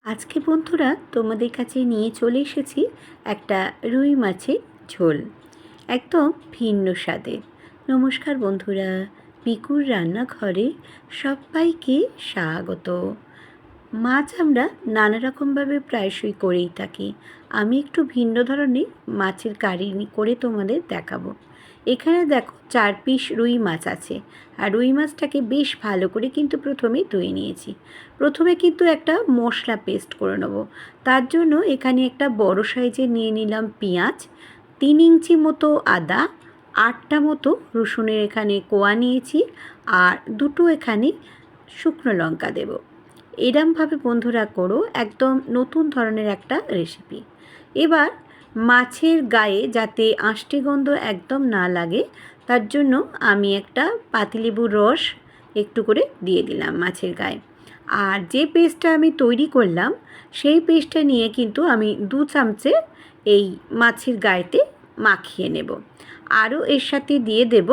আজকে বন্ধুরা তোমাদের কাছে নিয়ে চলে এসেছি একটা রুই মাছের ঝোল, একদম ভিন্ন স্বাদের। নমস্কার বন্ধুরা, পিকুর রান্নাঘরে সবাইকে স্বাগত। মাছ আমরা নানা রকমভাবে প্রায়শই করেই থাকি। আমি একটু ভিন্ন ধরনের মাছের কারি করে তোমাদের দেখাবো। এখানে দেখো 4 পিস রুই মাছ আছে। আর রুই মাছটাকে বেশ ভালো করে কিন্তু প্রথমে ধুয়ে নিয়েছি। প্রথমে কিন্তু একটা মশলা পেস্ট করে নেবো। তার জন্য এখানে একটা বড় সাইজের নিয়ে নিলাম পেঁয়াজ, 3 ইঞ্চি মতো আদা, 8টা মতো রসুনের এখানে কোয়া নিয়েছি, আর দুটো এখানে শুকনো লঙ্কা দেবো। এরমভাবে বন্ধুরা করো, একদম নতুন ধরনের একটা রেসিপি। এবার মাছের গায়ে যাতে আষ্টে গন্ধ একদম না লাগে, তার জন্য আমি একটা পাতিলেবুর রস একটু করে দিয়ে দিলাম মাছের গায়ে। আর যে পেস্টটা আমি তৈরি করলাম, সেই পেস্টটা নিয়ে কিন্তু আমি 2 চামচে এই মাছের গায়েতে মাখিয়ে নেব। আরও এর সাথে দিয়ে দেব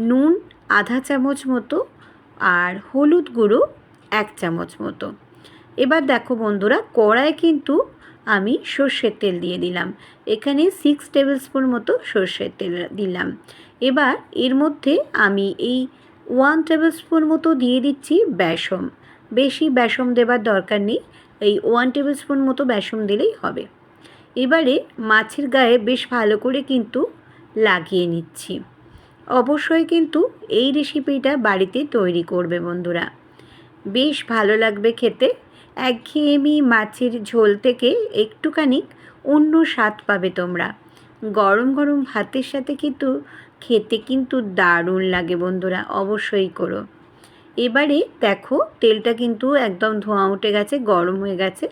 নুন আধা চামচ মতো, আর হলুদ গুঁড়ো 1 চামচ মতো। এবার দেখো বন্ধুরা, কড়ায় কিন্তু আমি সর্ষের তেল দিয়ে দিলাম। এখানে 6 টেবিল স্পুন মতো সর্ষের তেল দিলাম। এবার এর মধ্যে আমি এই 1 টেবিল স্পুন মতো দিয়ে দিচ্ছি বেসন। বেশি বেসন দেবার দরকার নেই, এই 1 টেবিল স্পুন মতো বেসন দিলেই হবে। এবারে মাছের গায়ে বেশ ভালো করে কিন্তু লাগিয়ে নিচ্ছি। অবশ্যই কিন্তু এই রেসিপিটা বাড়িতে তৈরি করবে বন্ধুরা, বেশ ভালো লাগবে খেতে। একঘেয়েমি মাছের ঝোল থেকে একটুখানি অন্য স্বাদ পাবে তোমরা। গরম গরম ভাতের সাথে কিন্তু খেতে কিন্তু দারুণ লাগে বন্ধুরা, অবশ্যই করো। এবারে দেখো তেলটা কিন্তু একদম ধোঁয়া উঠে গেছে, গরম হয়ে গেছে।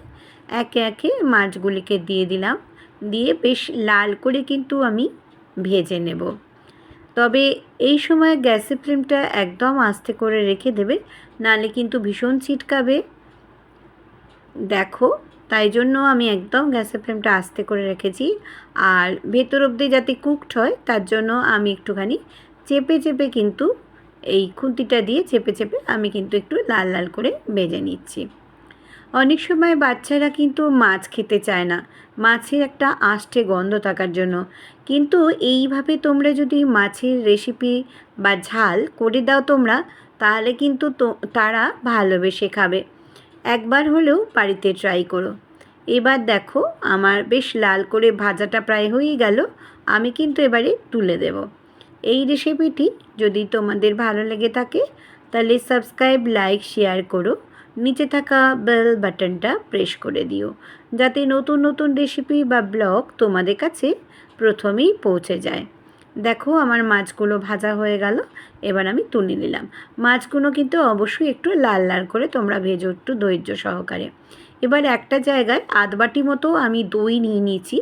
একে একে মাছগুলিকে দিয়ে দিলাম, দিয়ে বেশ লাল করে কিন্তু আমি ভেজে নেব। তবে এই সময় গ্যাসের ফ্লেমটা একদম আস্তে করে রেখে দেবে, নাহলে কিন্তু ভীষণ ছিটকাবে। দেখো, তাই জন্য আমি একদম গ্যাসের ফ্লেমটা আস্তে করে রেখেছি। আর ভেতর অবধি যাতে কুকড হয়, তার জন্য আমি একটুখানি চেপে চেপে কিন্তু এই খুন্তিটা দিয়ে চেপে চেপে আমি কিন্তু একটু লাল লাল করে ভেজে নিচ্ছি। অনেক সময় বাচ্চারা কিন্তু মাছ খেতে চায় না, মাছের একটা আষ্টে গন্ধ থাকার জন্য। কিন্তু এইভাবে তোমরা যদি মাছের রেসিপি বা ঝাল করে দাও তোমরা, তাহলে কিন্তু তারা ভালোবেসে খাবে। একবার হলেও বাড়িতে ট্রাই করো। এবার দেখো আমার বেশ লাল করে ভাজাটা প্রায় হয়েই গেল। আমি কিন্তু এবারে তুলে দেব। এই রেসিপিটি যদি তোমাদের ভালো লেগে থাকে, তাহলে সাবস্ক্রাইব, লাইক, শেয়ার করো। নিচে থাকা বেল বাটনটা প্রেস করে দিও, যাতে নতুন নতুন রেসিপি বা ব্লগ তোমাদের কাছে প্রথমেই পৌঁছে যায়। দেখো আমার মাছগুলো ভাজা হয়ে গেল, এবার আমি তুলে নিলাম। মাছগুলো কিন্তু অবশ্যই একটু লাল লাল করে তোমরা ভেজো, একটু ধৈর্য সহকারে। এবার একটা জায়গায় আধ বাটি মতো আমি দই নিয়ে নিয়েছি।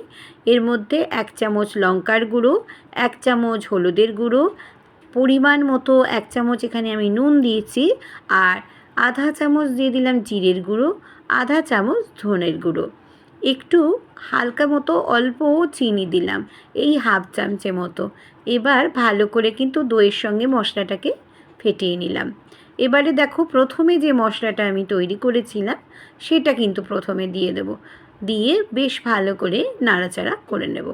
এর মধ্যে 1 চামচ লঙ্কার গুঁড়ো, 1 চামচ হলুদের গুঁড়ো, পরিমাণ মতো 1 চামচ এখানে আমি নুন দিয়েছি, আর আধা চামচ দিয়ে দিলাম জিরের গুঁড়ো, আধা চামচ ধনের গুঁড়ো, একটু হালকা মতো অল্প চিনি দিলাম, এই হাফ চামচে মতো। এবার ভালো করে কিন্তু দইয়ের সঙ্গে মশলাটাকে ফেটিয়ে নিলাম। এবারে দেখো প্রথমে যে মশলাটা আমি তৈরি করেছিলাম, সেটা কিন্তু প্রথমে দিয়ে দেব। দিয়ে বেশ ভালো করে নাড়াচাড়া করে নেব,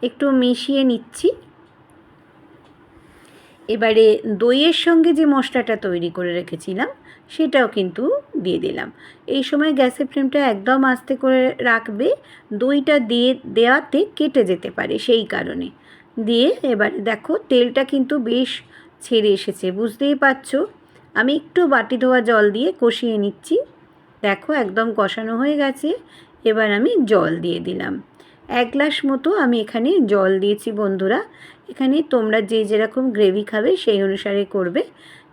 একটু মিশিয়ে নিচ্ছি। এবারে দইয়ের সঙ্গে যে মশলাটা তৈরি করে রেখেছিলাম, সেটাও কিন্তু দিয়ে দিলাম। এই সময় গ্যাসের ফ্লেমটা একদম আস্তে করে রাখবে, দইটা দেওয়াতে কেটে যেতে পারে, সেই কারণে। দিয়ে এবারে দেখো তেলটা কিন্তু বেশ ছেড়ে এসেছে, বুঝতেই পারছো। আমি একটু বাটি ধোয়া জল দিয়ে কষিয়ে নিচ্ছি। দেখো একদম কষানো হয়ে গেছে। এবার আমি জল দিয়ে দিলাম, 1 গ্লাস মতো আমি এখানে জল দিয়েছি বন্ধুরা। এখানে তোমরা যে যেরকম গ্রেভি খাবে সেই অনুসারে করবে।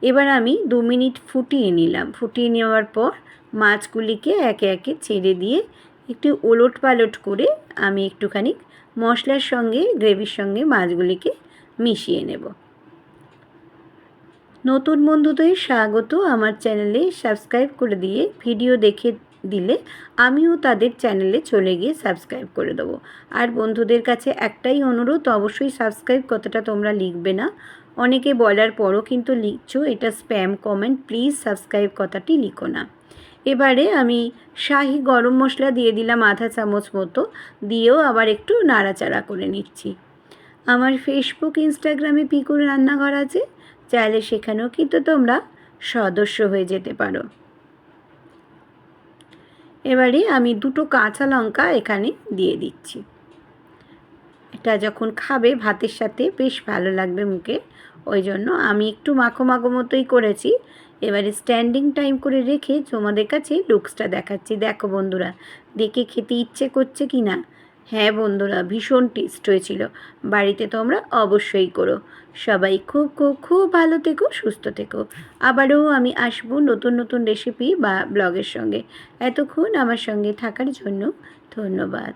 এবার আমি 2 মিনিট ফুটিয়ে নিলাম। ফুটিয়ে নেওয়ার পর মাছগুলিকে একে একে ছেড়ে দিয়ে একটু ওলট পালট করে আমি একটুখানি মশলার সঙ্গে গ্রেভির সঙ্গে মাছগুলিকে মিশিয়ে নেব। নতুন বন্ধুদের স্বাগত। আমার চ্যানেলে সাবস্ক্রাইব করে দিয়ে ভিডিও দেখে দিলে আমিও তাদের চ্যানেলে চলে গিয়ে সাবস্ক্রাইব করে দেবো। আর বন্ধুদের কাছে একটাই অনুরোধ, অবশ্যই সাবস্ক্রাইব কথাটা তোমরা লিখবে না। অনেকে বলার পরও কিন্তু লিখছো, এটা স্প্যাম কমেন্ট, প্লিজ সাবস্ক্রাইব কথাটি লিখো না। এবারে আমি শাহি গরম মশলা দিয়ে দিলাম আধা চামচ মতো, দিয়েও আবার একটু নাড়াচাড়া করে নিচ্ছি। আমার ফেসবুক ইনস্টাগ্রামে পিকুর রান্নাঘর আছে, চাইলে সেখানেও কিন্তু তোমরা সদস্য হয়ে যেতে পারো। এবারে আমি 2টো কাঁচা লঙ্কা এখানে দিয়ে দিচ্ছি। এটা যখন খাবে ভাতের সাথে বেশ ভালো লাগবে মুখে, ওই জন্য আমি একটু মাখো মাখো মতোই করেছি। এবারে স্ট্যান্ডিং টাইম করে রেখে তোমাদের কাছে লুকসটা দেখাচ্ছি। দেখো বন্ধুরা, দেখে খেতে ইচ্ছে করছে কি না? হ্যাঁ বন্ধুরা, ভীষণ টেস্ট হয়েছিল। বাড়িতে তোমরা অবশ্যই করো। সবাই খুব খুব খুব ভালো থেকো, সুস্থ থেকো। আবারও আমি আসবো নতুন নতুন রেসিপি বা ব্লগের সঙ্গে। এতক্ষণ আমার সঙ্গে থাকার জন্য ধন্যবাদ।